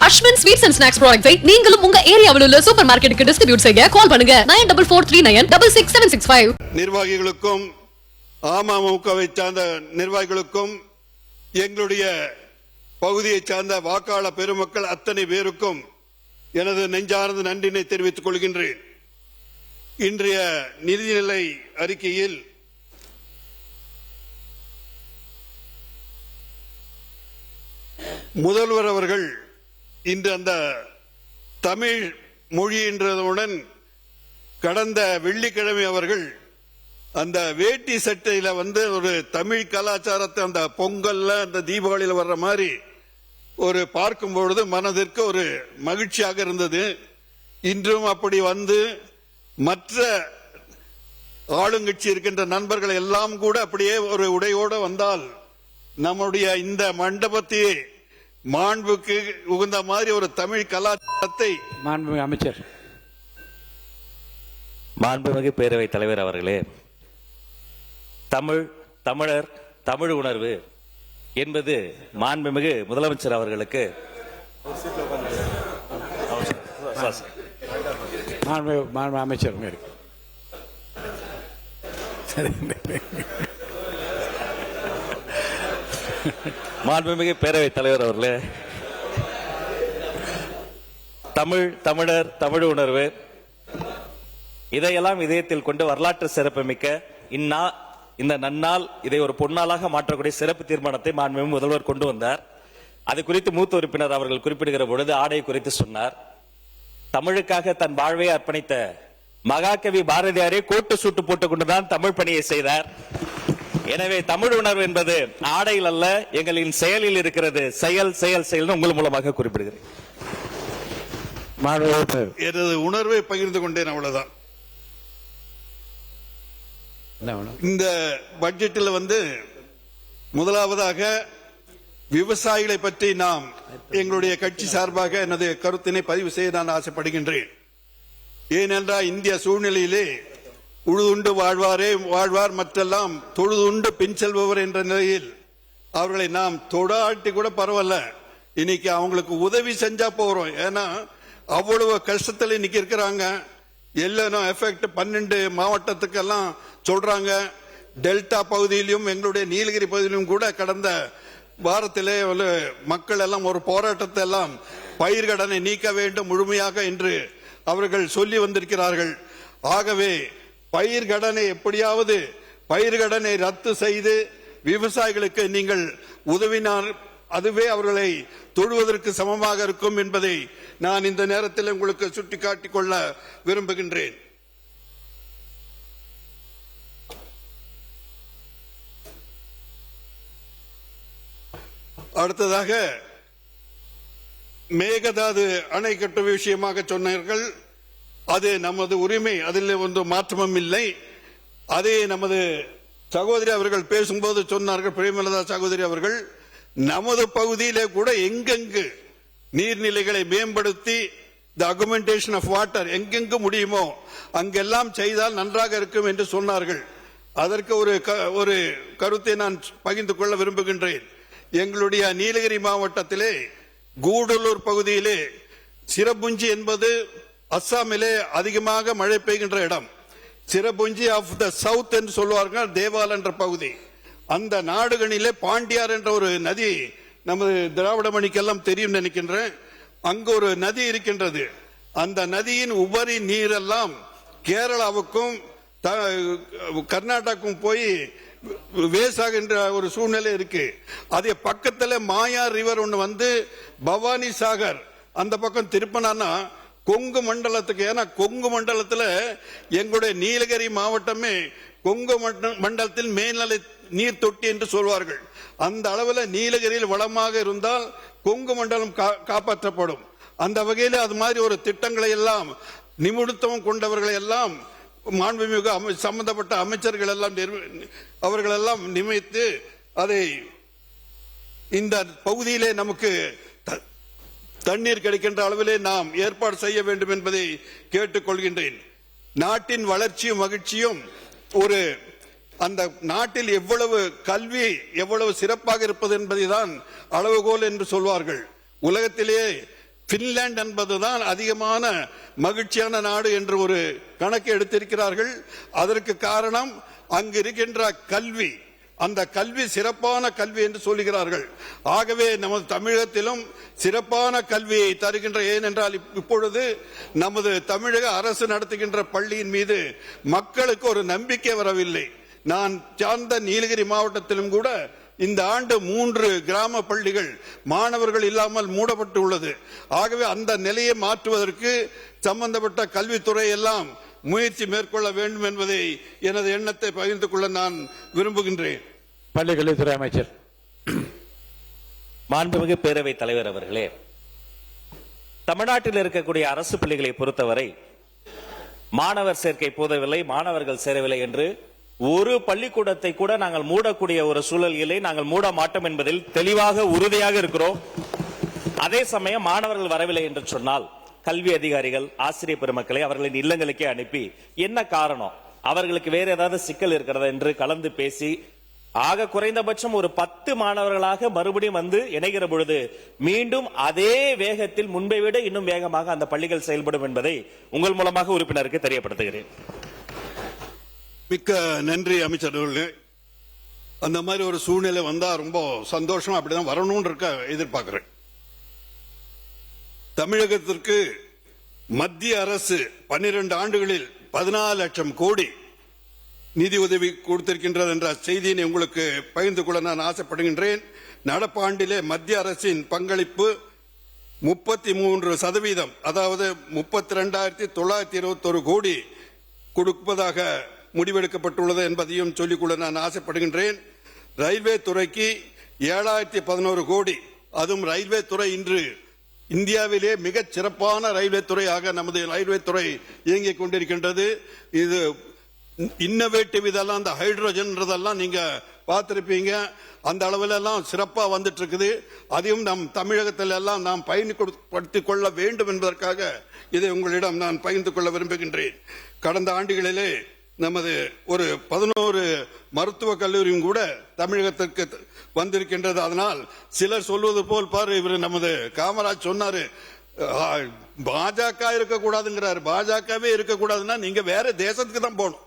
Ashwin sweets and snacks ப்ராடக்ட்ஸை நீங்களும் உங்க ஏரியாவில் உள்ள சூப்பர் மார்க்கெட்டுக்கு டிஸ்ட்ரிபியூட் செய்ய கால் பண்ணுங்க 9443966765. நிர்வாகிகளுக்கும் அமமுகவை சார்ந்த நிர்வாகிகளுக்கும் எங்களுடைய பகுதியை சார்ந்த வாக்காளர் பெருமக்கள் அத்தனை பேருக்கும் எனது நெஞ்சார்ந்த நன்றினை தெரிவித்துக் கொள்கின்றேன். இன்றைய நிதிநிலை அறிக்கையில் முதல்வர் அவர்கள் இன்று அந்த தமிழ் மொழி என்றதுடன் கடந்த வெள்ளிக்கிழமை அவர்கள் அந்த வேட்டி சட்டையில ஒரு தமிழ் கலாச்சாரத்தை அந்த பொங்கல்ல அந்த தீபாவளியில வர்ற மாதிரி ஒரு பார்க்கும் பொழுது மனதிற்கு ஒரு மகிழ்ச்சியாக இருந்தது. இன்றும் அப்படி வந்து மற்ற ஆளுங்கட்சி இருக்கின்ற நண்பர்கள் எல்லாம் கூட அப்படியே ஒரு உடையோடு வந்தால் நம்முடைய இந்த மண்டபத்தையே மாண்புக்கு உகந்த மாதிரி ஒரு தமிழ் கலாச்சாரத்தை மாண்புமிகு அமைச்சர் மாண்புமிகு பேரவைத் தலைவர் அவர்களே, தமிழர் தமிழ் உணர்வு என்பது மாண்புமிகு முதலமைச்சர் அவர்களுக்கு அமைச்சர் மாண்புமிகு பேரவைத் தலைவர் அவர்களே, தமிழர் தமிழ் உணர்வு இதையெல்லாம் இதயத்தில் கொண்டு வரலாற்று சிறப்புமிக்க இந்த நன்னாள் இதை ஒரு பொன்னாளாக மாற்றக்கூடிய சிறப்பு தீர்மானத்தை மாண்புமிகு முதல்வர் கொண்டு வந்தார். அது குறித்து மூத்த உறுப்பினர் அவர்கள் குறிப்பிடுகிற பொழுது ஆடை குறித்து சொன்னார். தமிழுக்காக தன் வாழ்வை அர்ப்பணித்த மகாகவி பாரதியாரே கோட்டு சூட்டு போட்டுக் கொண்டுதான் தமிழ் பணியை செய்தார். எனவே தமிழ் உணர்வு என்பது ஆடையில் அல்ல, எங்களின் செயலில் இருக்கிறது. செயல் செயல் செயல் உங்கள் மூலமாக குறிப்பிடுகிறேன். எனது உணர்வை பகிர்ந்து கொண்டேன், அவ்வளவுதான். இந்த பட்ஜெட்டில் முதலாவதாக விவசாயிகளை பற்றி நாம் எங்களுடைய கட்சி சார்பாக எனது கருத்தினை பதிவு செய்ய நான் ஆசைப்படுகின்றேன். ஏனென்றால் இந்திய சூழ்நிலையிலே உழுதுண்டு வாழ்வார் மற்றெல்லாம் தொழுதுண்டு பின் செல்பவர் என்ற நிலையில் அவர்களை நாம் தொடாட்டி கூட பரவாயில்ல, இன்னைக்கு அவங்களுக்கு உதவி செஞ்சா போறோம். ஏன்னா அவ்வளவு கஷ்டத்தில் இன்னைக்கு இருக்கிறாங்க. எல்லோ எஃபெக்ட் 12 மாவட்டத்துக்கெல்லாம் சொல்றாங்க. டெல்டா பகுதியிலும் எங்களுடைய நீலகிரி பகுதியிலும் கூட கடந்த வாரத்திலே மக்கள் எல்லாம் ஒரு போராட்டத்தை எல்லாம் பயிர்கடனை நீக்க வேண்டும் முழுமையாக என்று அவர்கள் சொல்லி வந்திருக்கிறார்கள். ஆகவே பயிர்கடனை எப்படியாவது பயிர்கடனை ரத்து செய்து விவசாயிகளுக்கு நீங்கள் உதவினால் அதுவே அவர்களை தொழுவதற்கு சமமாக இருக்கும் என்பதை நான் இந்த நேரத்தில் உங்களுக்கு சுட்டிக்காட்டிக் கொள்ள விரும்புகின்றேன். அடுத்ததாக மேகதாது அணை கட்டும் விஷயமாக சொன்னார்கள். அது நமது உரிமை, அதில் மாற்றமும் இல்லை. அதே நமது சகோதரி அவர்கள் பேசும்போது சொன்னார்கள், பிரேமலதா சகோதரி அவர்கள், நமது பகுதியிலே கூட எங்கெங்கு நீர்நிலைகளை மேம்படுத்தி தி அகுமெண்டேஷன் ஆஃப் வாட்டர் எங்கெங்கு முடியுமோ அங்கெல்லாம் செய்தால் நன்றாக இருக்கும் என்று சொன்னார்கள். அதற்கு ஒரு கருத்தை நான் பகிர்ந்து கொள்ள விரும்புகின்றேன். எங்களுடைய நீலகிரி மாவட்டத்திலே கூடலூர் பகுதியிலே சிரபுஞ்சி என்பது அஸ்ஸாமிலே அதிகமாக மழை பெய்கின்ற இடம். சிரபுஞ்சி ஆஃப் த சவுத் என்று சொல்வார்கள், தேவால் என்ற பகுதி. அந்த நாடுகளிலே பாண்டியார் என்ற ஒரு நதி நமது திராவிட மணிக்கெல்லாம் தெரியும் நினைக்கின்றேன். அங்கு ஒரு நதி இருக்கின்றது. அந்த நதியின் உபரி நீரெல்லாம் கேரளாவுக்கும் கர்நாடகாவுக்கும் போய் வேசாகின்ற ஒரு சூழ்நிலை இருக்கு. அதே பக்கத்தில் மாயா ரிவர் ஒன்று பவானி சாகர் அந்த பக்கம் திருப்பினா கொங்கு மண்டலத்துக்கு, ஏன்னா கொங்கு மண்டலத்தில் எங்களுடைய நீலகிரி மாவட்டமே கொங்கு மண்டலத்தில் மேல்நிலை நீர் தொட்டி என்று சொல்வார்கள். அந்த அளவில் நீலகிரியில் வளமாக இருந்தால் கொங்கு மண்டலம் காப்பாற்றப்படும். அந்த வகையில் அது மாதிரி ஒரு திட்டங்களை எல்லாம் நிமித்தம் கொண்டவர்களை எல்லாம் மாண்புமிகு சம்பந்தப்பட்ட அமைச்சர்கள் எல்லாம் அவர்கள் எல்லாம் நியமித்து அதை இந்த பகுதியிலே நமக்கு தண்ணீர் கிடைக்கின்ற அளவிலே நாம் ஏற்பாடு செய்ய வேண்டும் என்பதை கேட்டுக்கொள்கின்றேன். நாட்டின் வளர்ச்சியும் மகிழ்ச்சியும் ஒரு அந்த நாட்டில் எவ்வளவு கல்வி எவ்வளவு சிறப்பாக இருப்பது என்பதை தான் அளவுகோல் என்று சொல்வார்கள். உலகத்திலேயே பின்லாந்து என்பதுதான் அதிகமான மகிழ்ச்சியான நாடு என்று ஒரு கணக்கு எடுத்திருக்கிறார்கள். அதற்கு காரணம் அங்கு இருக்கின்ற கல்வி, அந்த கல்வி சிறப்பான கல்வி என்று சொல்லுகிறார்கள். ஆகவே நமது தமிழகத்திலும் சிறப்பான கல்வியை தருகின்ற, ஏனென்றால் இப்பொழுது நமது தமிழக அரசு நடத்துகின்ற பள்ளியின் மீது மக்களுக்கு ஒரு நம்பிக்கை வரவில்லை. நான் சார்ந்த நீலகிரி மாவட்டத்திலும் கூட இந்த ஆண்டு 3 கிராம பள்ளிகள் மாணவர்கள் இல்லாமல் மூடப்பட்டு உள்ளது. ஆகவே அந்த நிலையை மாற்றுவதற்கு சம்பந்தப்பட்ட கல்வித்துறை எல்லாம் முயற்சி மேற்கொள்ள வேண்டும் என்பதை எனது எண்ணத்தை பகிர்ந்து கொள்ள நான் விரும்புகின்றேன். பள்ளிக்கல்வித்துறை அமைச்சர். மாண்புமிகு பேரவைத் தலைவர் அவர்களே, தமிழ்நாட்டில் இருக்கக்கூடிய அரசு பள்ளிகளை பொறுத்தவரை மாணவர் சேர்க்கை போதவில்லை, மாணவர்கள் சேரவில்லை என்று ஒரு பள்ளிக்கூடத்தை கூட நாங்கள் மூடக்கூடிய ஒரு சூழல்களை நாங்கள் மூட மாட்டோம் என்பதில் தெளிவாக உறுதியாக இருக்கிறோம். அதே சமயம் மாணவர்கள் வரவில்லை என்று சொன்னால் கல்வி அதிகாரிகள், ஆசிரியர் பெருமக்களை அவர்களின் இல்லங்களுக்கே அனுப்பி என்ன காரணம், அவர்களுக்கு வேற ஏதாவது சிக்கல் இருக்கிறதா என்று கலந்து பேசி ஆக குறைந்தபட்சம் ஒரு 10 மாணவர்களாக மறுபடியும் வந்து இணைகிற பொழுது மீண்டும் அதே வேகத்தில் முன்பை விட இன்னும் வேகமாக அந்த பள்ளிகள் செயல்படும் என்பதை உங்கள் மூலமாக உறுப்பினருக்கு தெரியப்படுத்துகிறேன். மிக்க நன்றி அமைச்சர் அவர்களே. அந்த மாதிரி ஒரு சூழ்நிலை வந்தா ரொம்ப சந்தோஷமா அப்படிதான் வரணும்னு இருக்க எதிர்பார்க்கிறேன். தமிழகத்திற்கு மத்திய அரசு 12 ஆண்டுகளில் 14 லட்சம் கோடி நிதி உதவி கொடுத்திருக்கின்றது என்ற செய்தியை உங்களுக்கு பகிர்ந்து கொள்ள நான் ஆசைப்படுகின்றேன். நடப்பாண்டிலே மத்திய அரசின் பங்களிப்பு 33%, அதாவது 32,921 கோடி கொடுப்பதாக முடிவெடுக்கப்பட்டுள்ளது என்பதையும் சொல்லிக்கொள்ள நான் ஆசைப்படுகின்றேன். ரயில்வே துறைக்கு 7,011 கோடி, அதுவும் ரயில்வே துறை இன்று இந்தியாவிலே மிகச் சிறப்பான ரயில்வே துறையாக நமது ரயில்வே துறை இயங்கிக் கொண்டிருக்கின்றது. இது இன்னோவேட்டிவ், இதெல்லாம் இந்த ஹைட்ரோஜன் நீங்க பார்த்திருப்பீங்க, அந்த அளவில் எல்லாம் சிறப்பா வந்துட்டு இருக்குது. அதையும் நம் தமிழகத்தில் எல்லாம் நாம் பயன்படுத்திக் கொள்ள வேண்டும் என்பதற்காக இதை உங்களிடம் நான் பகிர்ந்து கொள்ள விரும்புகின்றேன். கடந்த ஆண்டுகளிலே நமது ஒரு 11 மருத்துவக் கல்லூரியும் கூட தமிழகத்திற்கு வந்திருக்கின்றது. அதனால் சிலர் சொல்வது போல் பாரு, இவர் நமது காமராஜ் சொன்னாரு பாஜக இருக்கக்கூடாதுங்கிறாரு. பாஜகவே இருக்கக்கூடாதுன்னா நீங்க வேற தேசத்துக்கு தான் போகணும்,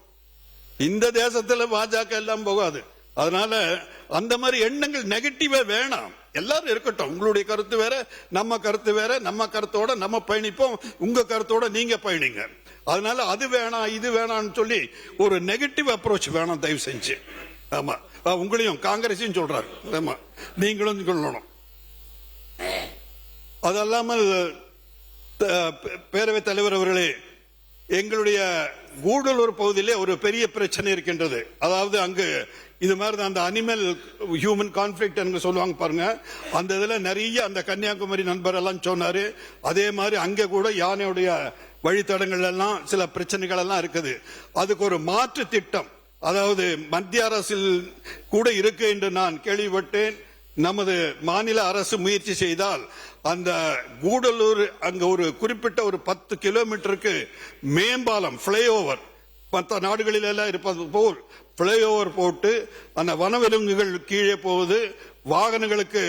இந்த தேசத்துல பாஜக எல்லாம் போகாது. அதனால அந்த மாதிரி எண்ணங்கள் நெகட்டிவா வேணாம். எல்லாரும் இருக்கட்டும், உங்களுடைய கருத்து வேற, நம்ம கருத்து வேற, நம்ம கருத்தோட நம்ம பயணிப்போம், உங்க கருத்தோட நீங்க பயணிங்க. அதனால அது வேணாம் இது வேணாம்னு சொல்லி ஒரு நெகட்டிவ் அப்ரோச் வேணாம் தயவு செஞ்சு. ஆமா, உங்களையும் காங்கிரஸையும் சொல்றாரு, ஆமா நீங்களும் சொல்லணும். அதல்லாமல் பேரவைத் தலைவர் அவர்களே, எங்களுடைய கூடலூர் பகுதியிலே ஒரு பெரிய பிரச்சனை இருக்கின்றது. அதாவது அங்கு இது மாதிரி அந்த அனிமல் ஹியூமன் கான்ஃபிளிக்ட் என்று சொல்லுவாங்க பாருங்க, அந்த இதுல நிறைய அந்த கன்னியாகுமரி நண்பர் எல்லாம் சொன்னாரு. அதே மாதிரி அங்க கூட யானையுடைய வழித்தடங்கள் எல்லாம் சில பிரச்சனைகள் எல்லாம் இருக்குது. அதுக்கு ஒரு மாற்று திட்டம், அதாவது மத்திய அரசில் கூட இருக்கு என்று நான் கேள்விப்பட்டேன். நமது மாநில அரசு முயற்சி செய்தால் அந்த கூடலூர் அங்க ஒரு குறிப்பிட்ட ஒரு 10 கிலோமீட்டருக்கு மேம்பாலம், பிளைஓவர், மற்ற நாடுகளில் எல்லாம் இருப்பது போல் பிளைஓவர் போட்டு அந்த வனவிலங்குகள் கீழே போவது, வாகனங்களுக்கு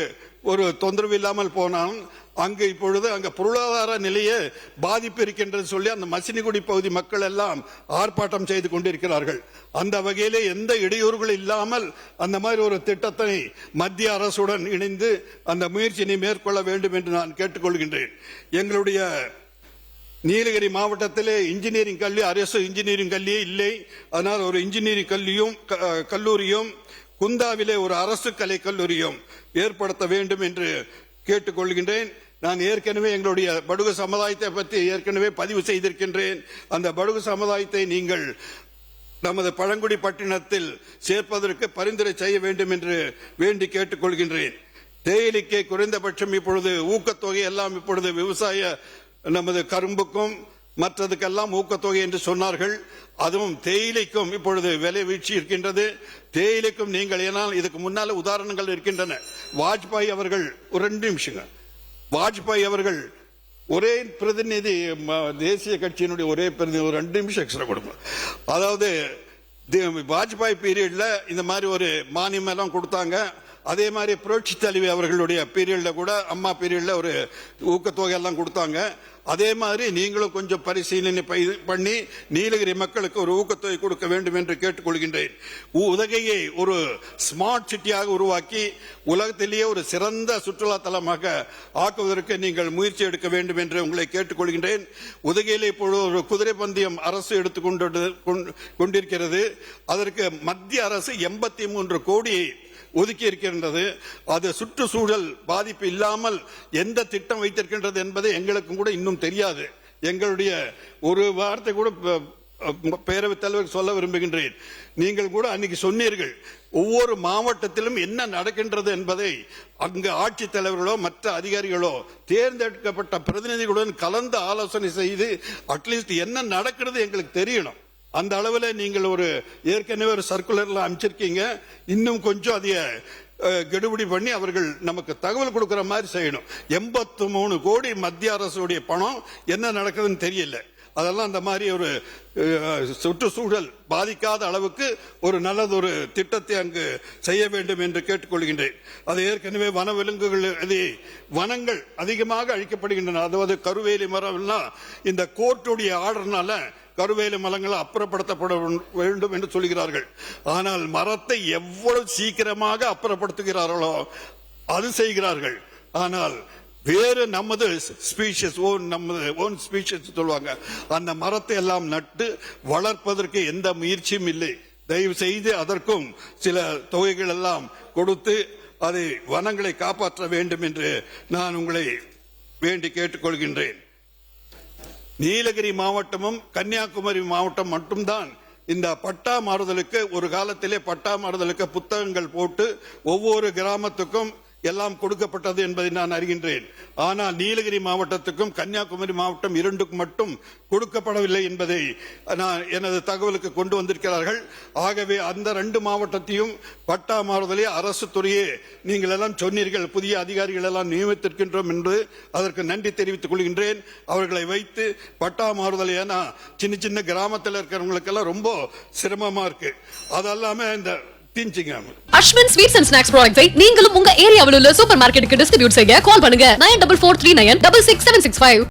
ஒரு தொந்தரவு இல்லாமல் போனாலும் அங்கு இப்பொழுது அங்க பொருளாதார நிலையே பாதிப்பு இருக்கின்றது சொல்லி அந்த மசினிகுடி பகுதி மக்கள் எல்லாம் ஆர்ப்பாட்டம் செய்து கொண்டிருக்கிறார்கள். அந்த வகையிலே எந்த இடையூறுகள் இல்லாமல் அந்த மாதிரி ஒரு திட்டத்தை மத்திய அரசுடன் இணைந்து அந்த முயற்சியை மேற்கொள்ள வேண்டும் என்று நான் கேட்டுக்கொள்கின்றேன். எங்களுடைய நீலகிரி மாவட்டத்திலே இன்ஜினியரிங் கல்வி, அரசு இன்ஜினியரிங் கல்வியே இல்லை. அதனால் ஒரு இன்ஜினியரிங் கல்லூரியும் குந்தாவிலே ஒரு அரசு கலை கல்லூரியும் ஏற்படுத்த வேண்டும் என்று கேட்டுக்கொள்கின்றேன். நான் ஏற்கனவே எங்களுடைய படுகு சமுதாயத்தை பற்றி ஏற்கனவே பதிவு செய்திருக்கின்றேன். அந்த படுகு சமுதாயத்தை நீங்கள் நமது பழங்குடி பட்டினத்தில் சேர்ப்பதற்கு பரிந்துரை செய்ய வேண்டும் என்று வேண்டி கேட்டுக்கொள்கின்றேன். தேயிலைக்கு குறைந்தபட்சம் இப்பொழுது ஊக்கத்தொகை எல்லாம் இப்பொழுது விவசாய நமது கரும்புக்கும் மற்றதுக்கெல்லாம் ஊக்கத்தொகை என்று சொன்னார்கள். அதுவும் தேயிலைக்கும் இப்பொழுது விலை வீழ்ச்சி இருக்கின்றது. தேயிலைக்கும் நீங்கள், ஏனால் இதுக்கு முன்னால உதாரணங்கள் இருக்கின்றன. வாஜ்பாய் அவர்கள், ஒரு 2 நிமிஷங்க, வாஜ்பாய் அவர்கள் ஒரே பிரதிநிதி, தேசிய கட்சியினுடைய ஒரே பிரதிநிதி, ஒரு 2 நிமிஷம் எக்ஸ்ட்ரா கொடுப்போம். அதாவது வாஜ்பாய் பீரியட்ல இந்த மாதிரி ஒரு மானியம் எல்லாம் கொடுத்தாங்க. அதே மாதிரி புரட்சி தலைவி அவர்களுடைய பீரியட்ல கூட அம்மா பீரியட்ல ஒரு ஊக்கத்தொகை எல்லாம் கொடுத்தாங்க. அதே மாதிரி நீங்களும் கொஞ்சம் பரிசீலனை பண்ணி நீலகிரி மக்களுக்கு ஒரு ஊக்கத்தொகை கொடுக்க வேண்டும் என்று கேட்டுக்கொள்கின்றேன். உதகையை ஒரு ஸ்மார்ட் சிட்டியாக உருவாக்கி உலகத்திலேயே ஒரு சிறந்த சுற்றுலா தலமாக ஆக்குவதற்கு நீங்கள் முயற்சி எடுக்க வேண்டும் என்று உங்களை கேட்டுக்கொள்கின்றேன். உதகையிலே இப்பொழுது ஒரு குதிரை பந்தயம் அரசு கொண்டிருக்கிறது. அதற்கு மத்திய அரசு 83 கோடியை ஒதுக்கி இருக்கின்றது. அது சுற்றுச்சூழல் பாதிப்பு இல்லாமல் எந்த திட்டம் வைத்திருக்கின்றது என்பதை எங்களுக்கும் கூட இன்னும் தெரியாது. எங்களுடைய ஒரு வார்த்தை கூட பேரவைத் தலைவர் சொல்ல விரும்புகின்றேன். நீங்கள் கூட அன்னைக்கு சொன்னீர்கள், ஒவ்வொரு மாவட்டத்திலும் என்ன நடக்கின்றது என்பதை அங்கு ஆட்சித் தலைவர்களோ மற்ற அதிகாரிகளோ தேர்ந்தெடுக்கப்பட்ட பிரதிநிதிகளுடன் கலந்து ஆலோசனை செய்து அட்லீஸ்ட் என்ன நடக்கிறது எங்களுக்கு தெரியணும். அந்த அளவில் நீங்கள் ஒரு ஏற்கனவே ஒரு சர்க்குலர்ல அமைச்சிருக்கீங்க. இன்னும் கொஞ்சம் அதை கெடுபிடி பண்ணி அவர்கள் நமக்கு தகவல் கொடுக்கிற மாதிரி செய்யணும். 83 கோடி மத்திய அரசுடைய பணம் என்ன நடக்குதுன்னு தெரியல. அதெல்லாம் அந்த மாதிரி ஒரு சுற்றுச்சூழல் பாதிக்காத அளவுக்கு ஒரு நல்லதொரு திட்டத்தை அங்கு செய்ய வேண்டும் என்று கேட்டுக்கொள்கின்றேன். அது ஏற்கனவே வனவிலங்குகள் வனங்கள் அதிகமாக அழிக்கப்படுகின்றன. அதாவது கருவேலி மரம் இந்த கோர்ட்டுடைய ஆர்டர்னால கருவேலி மரங்கள் அப்புறப்படுத்தப்பட வேண்டும் என்று சொல்கிறார்கள். ஆனால் மரத்தை எவ்வளவு சீக்கிரமாக அப்புறப்படுத்துகிறார்களோ அது செய்கிறார்கள். ஆனால் வேறு நமது ஸ்பீஷிஸ் ஓன் ஸ்பீஷிஸ் சொல்லுவாங்க, அந்த மரத்தை எல்லாம் நட்டு வளர்ப்பதற்கு எந்த முயற்சியும் இல்லை. தயவு செய்து அதற்கும் சில தொகைகள் எல்லாம் கொடுத்து அதை வனங்களை காப்பாற்ற வேண்டும் என்று நான் உங்களை வேண்டி கேட்டுக்கொள்கின்றேன். நீலகிரி மாவட்டமும் கன்னியாகுமரி மாவட்டம் மட்டும்தான் இந்த பட்டா மாறுதலுக்கு ஒரு காலத்திலே பட்டா மாறுதலுக்கு புத்தகங்கள் போட்டு ஒவ்வொரு கிராமத்துக்கும் எல்லாம் கொடுக்கப்பட்டது என்பதை நான் அறிகின்றேன். ஆனால் நீலகிரி மாவட்டத்துக்கும் கன்னியாகுமரி மாவட்டம் இரண்டுக்கும் மட்டும் கொடுக்கப்படவில்லை என்பதை நான் எனது தகவலுக்கு கொண்டு வந்திருக்கிறார்கள். ஆகவே அந்த 2 மாவட்டத்தையும் பட்டா மாறுதலே அரசு துறையே நீங்கள் எல்லாம் சொன்னீர்கள், புதிய அதிகாரிகள் எல்லாம் நியமித்திருக்கின்றோம் என்று அதற்கு நன்றி தெரிவித்துக் கொள்கின்றேன். அவர்களை வைத்து பட்டா மாறுதல், ஏன்னா சின்ன சின்ன கிராமத்தில் இருக்கிறவங்களுக்கெல்லாம் ரொம்ப சிரமமா இருக்கு. அதெல்லாம இந்த அஸ்வின் ஸ்வீட்ஸ் அண்ட் ஸ்நாக்ஸ் ப்ராடக்ட்ஸை நீங்களும் உங்க ஏரியாவில் உள்ள சூப்பர் மார்க்கெட்டுக்கு டிஸ்ட்ரிபியூட் செய்ய கால் பண்ணுங்க 9443966765.